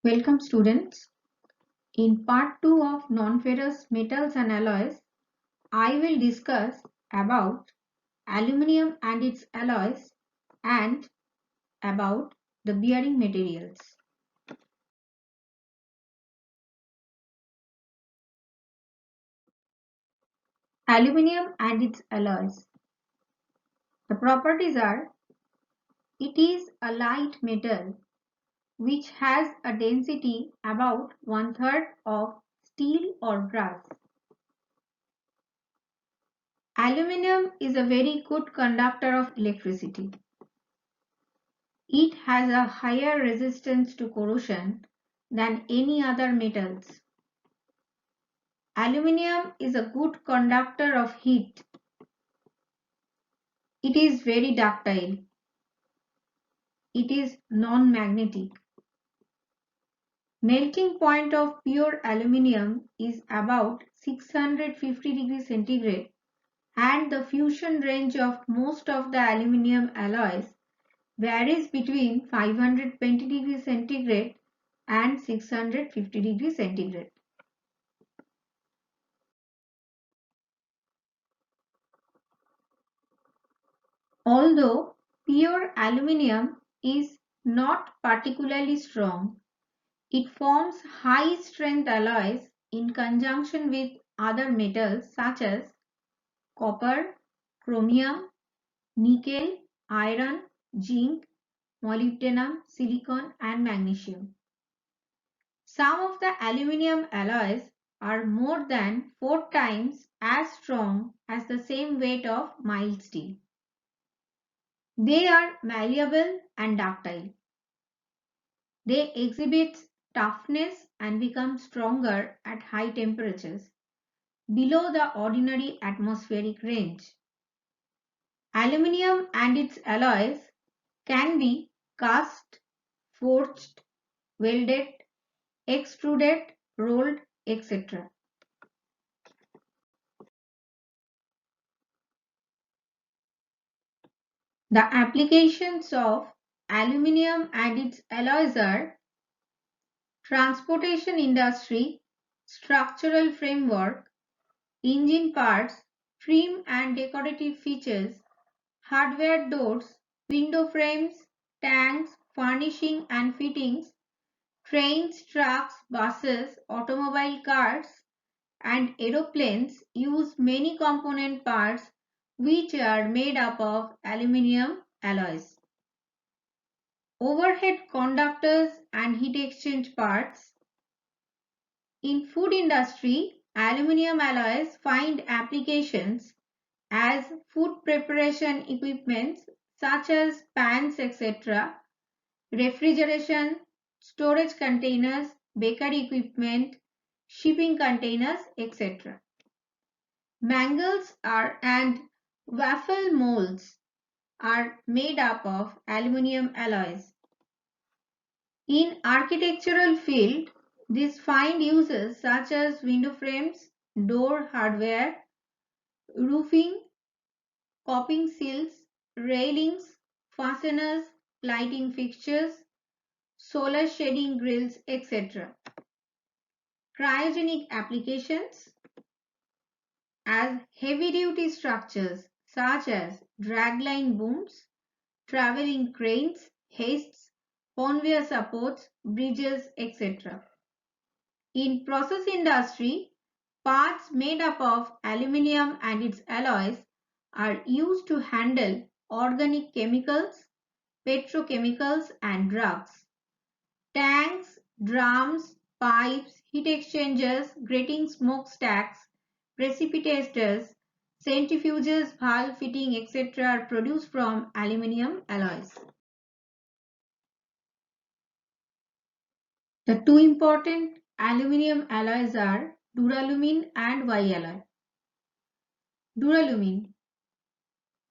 Welcome students. In part 2 of non-ferrous metals and alloys, I will discuss about aluminium and its alloys and about the bearing materials. Aluminium and its alloys. The properties are: it is a light metal which has a density about 1/3 of steel or brass. Aluminium is a very good conductor of electricity. It has a higher resistance to corrosion than any other metals. Aluminium is a good conductor of heat. It is very ductile. It is non-magnetic. Melting point of pure aluminium is about 650 degrees centigrade, and the fusion range of most of the aluminium alloys varies between 520 degrees centigrade and 650 degrees centigrade. Although pure aluminium is not particularly strong, it forms high-strength alloys in conjunction with other metals such as copper, chromium, nickel, iron, zinc, molybdenum, silicon, and magnesium. Some of the aluminium alloys are more than 4 times as strong as the same weight of mild steel. They are malleable and ductile. They exhibit toughness and become stronger at high temperatures, below the ordinary atmospheric range. Aluminium and its alloys can be cast, forged, welded, extruded, rolled, etc. The applications of aluminium and its alloys are transportation industry, structural framework, engine parts, trim and decorative features, hardware doors, window frames, tanks, furnishing and fittings, trains, trucks, buses, automobile cars, and aeroplanes use many component parts which are made up of aluminium alloys. Overhead conductors and heat exchange parts. In food industry, aluminium alloys find applications as food preparation equipments such as pans, etc., refrigeration, storage containers, bakery equipment, shipping containers, etc. Mangles are and waffle molds are made up of aluminium alloys. In architectural field, these find uses such as window frames, door hardware, roofing, coping seals, railings, fasteners, lighting fixtures, solar shading grills, etc. Cryogenic applications as heavy-duty structures such as dragline booms, traveling cranes, hastes, conveyor supports, bridges, etc. In process industry, parts made up of aluminium and its alloys are used to handle organic chemicals, petrochemicals and drugs. Tanks, drums, pipes, heat exchangers, grating smokestacks, precipitators, centrifuges, valve fitting, etc. are produced from aluminium alloys. The two important aluminium alloys are duralumin and Y-alloy. Duralumin.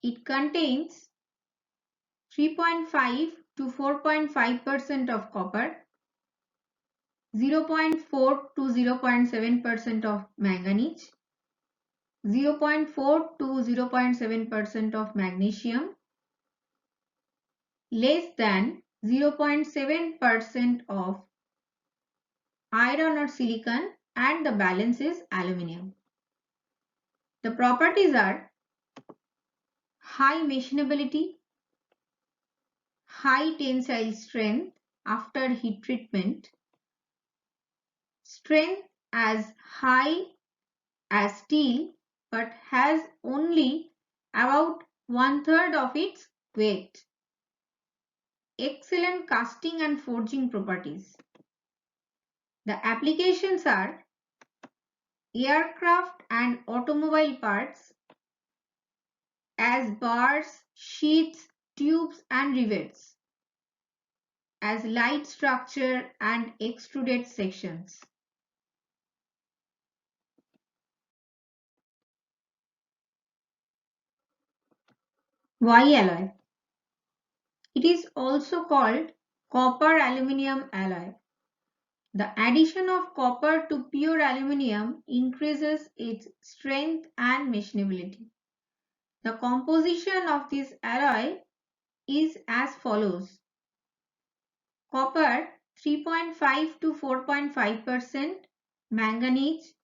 It contains 3.5 to 4.5% of copper, 0.4 to 0.7% of manganese, 0.4 to 0.7% of magnesium, less than 0.7% of iron or silicon, and the balance is aluminium. The properties are high machinability, high tensile strength after heat treatment, strength as high as steel but has only about one-third of its weight. Excellent casting and forging properties. The applications are aircraft and automobile parts as bars, sheets, tubes and rivets, as light structure and extruded sections. Why alloy? It is also called copper aluminium alloy. The addition of copper to pure aluminium increases its strength and machinability. The composition of this alloy is as follows. Copper 3.5 to 4.5%, manganese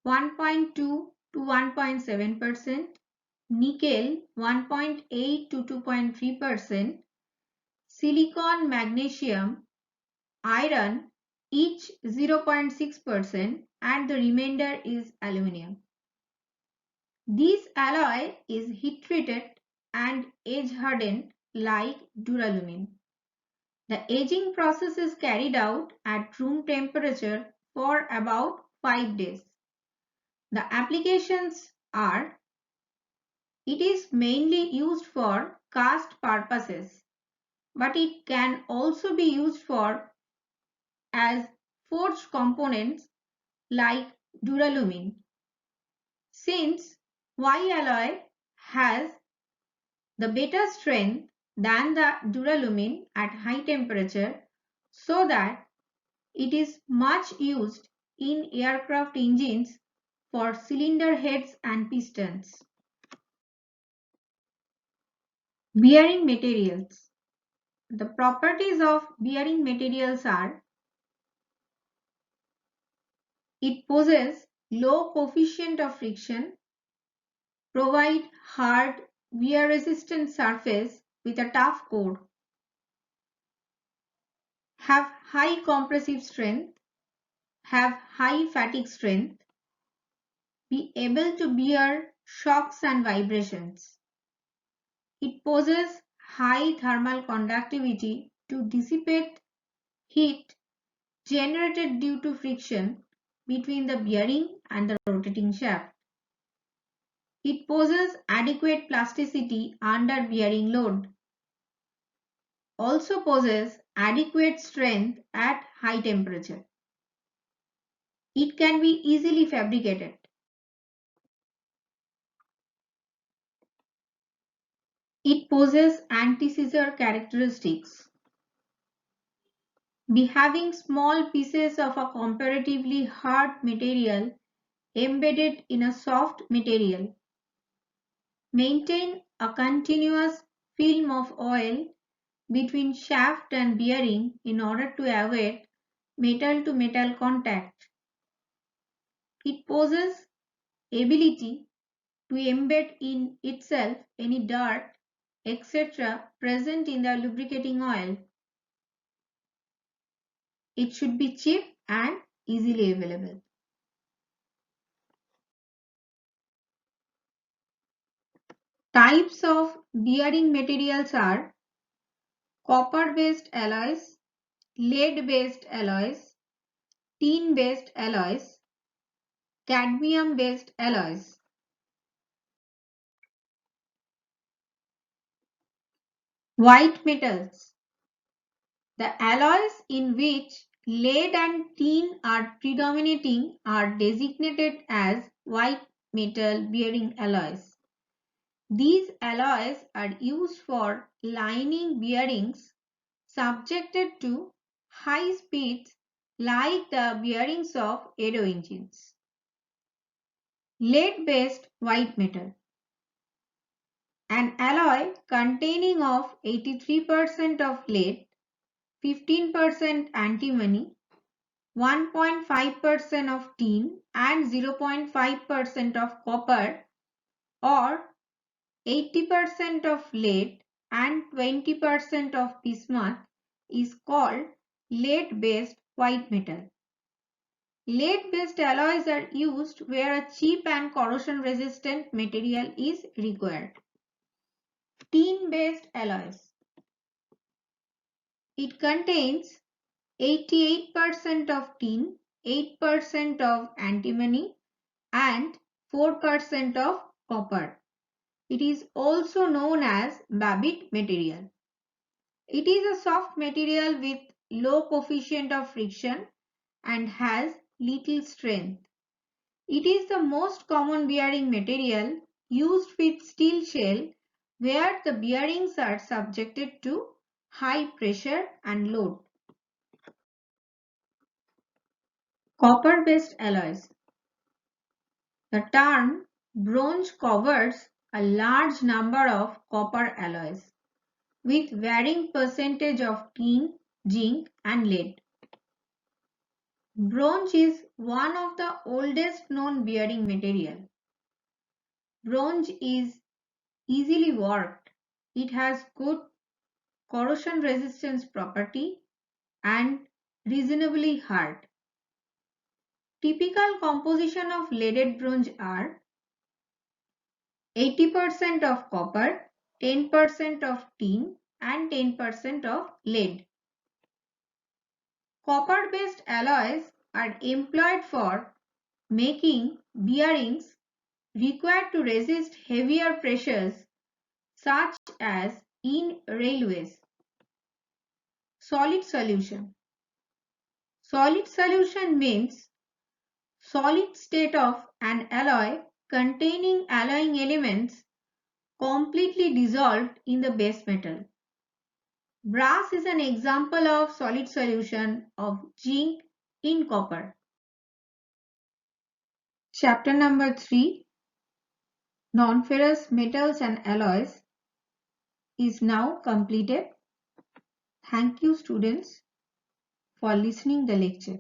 1.2 to 1.7%, nickel 1.8 to 2.3%, silicon, magnesium, iron each 0.6% and the remainder is aluminium. This alloy is heat treated and edge hardened like duralumin. The aging process is carried out at room temperature for about 5 days. The applications are: it is mainly used for cast purposes, but it can also be used for as forged components like duralumin. Since Y alloy has the better strength than the duralumin at high temperature, so that it is much used in aircraft engines for cylinder heads and pistons. Bearing materials. The properties of bearing materials are: it possesses low coefficient of friction, provide hard wear resistant surface with a tough core, have high compressive strength, have high fatigue strength, be able to bear shocks and vibrations. It possesses high thermal conductivity to dissipate heat generated due to friction between the bearing and the rotating shaft. It possesses adequate plasticity under bearing load. Also possesses adequate strength at high temperature. It can be easily fabricated. It possesses anti-seizure characteristics. Be having small pieces of a comparatively hard material embedded in a soft material. Maintain a continuous film of oil between shaft and bearing in order to avoid metal to metal contact. It possesses ability to embed in itself any dirt, etc. present in the lubricating oil. It should be cheap and easily available. Types of bearing materials are copper-based alloys, lead-based alloys, tin-based alloys, cadmium-based alloys. White metals. The alloys in which lead and tin are predominating are designated as white metal bearing alloys. These alloys are used for lining bearings subjected to high speeds like the bearings of aero engines. Lead-based white metal. An alloy containing of 83% of lead, 15% antimony, 1.5% of tin and 0.5% of copper, or 80% of lead and 20% of bismuth is called lead-based white metal. Lead-based alloys are used where a cheap and corrosion-resistant material is required. Tin-based alloys. It contains 88% of tin, 8% of antimony, and 4% of copper. It is also known as Babbitt material. It is a soft material with low coefficient of friction and has little strength. It is the most common bearing material used with steel shell where the bearings are subjected to high pressure and load. Copper-based alloys. The term bronze covers a large number of copper alloys with varying percentage of tin, zinc and lead. Bronze is one of the oldest known bearing material. Bronze is easily worked. It has good corrosion resistance property and reasonably hard. Typical composition of leaded bronze are 80% of copper, 10% of tin and 10% of lead. Copper-based alloys are employed for making bearings required to resist heavier pressures such as in railways. Solid solution. Solid solution means solid state of an alloy containing alloying elements completely dissolved in the base metal. Brass is an example of solid solution of zinc in copper. Chapter number 3, Non-ferrous metals and alloys, is now completed. Thank you students for listening the lecture.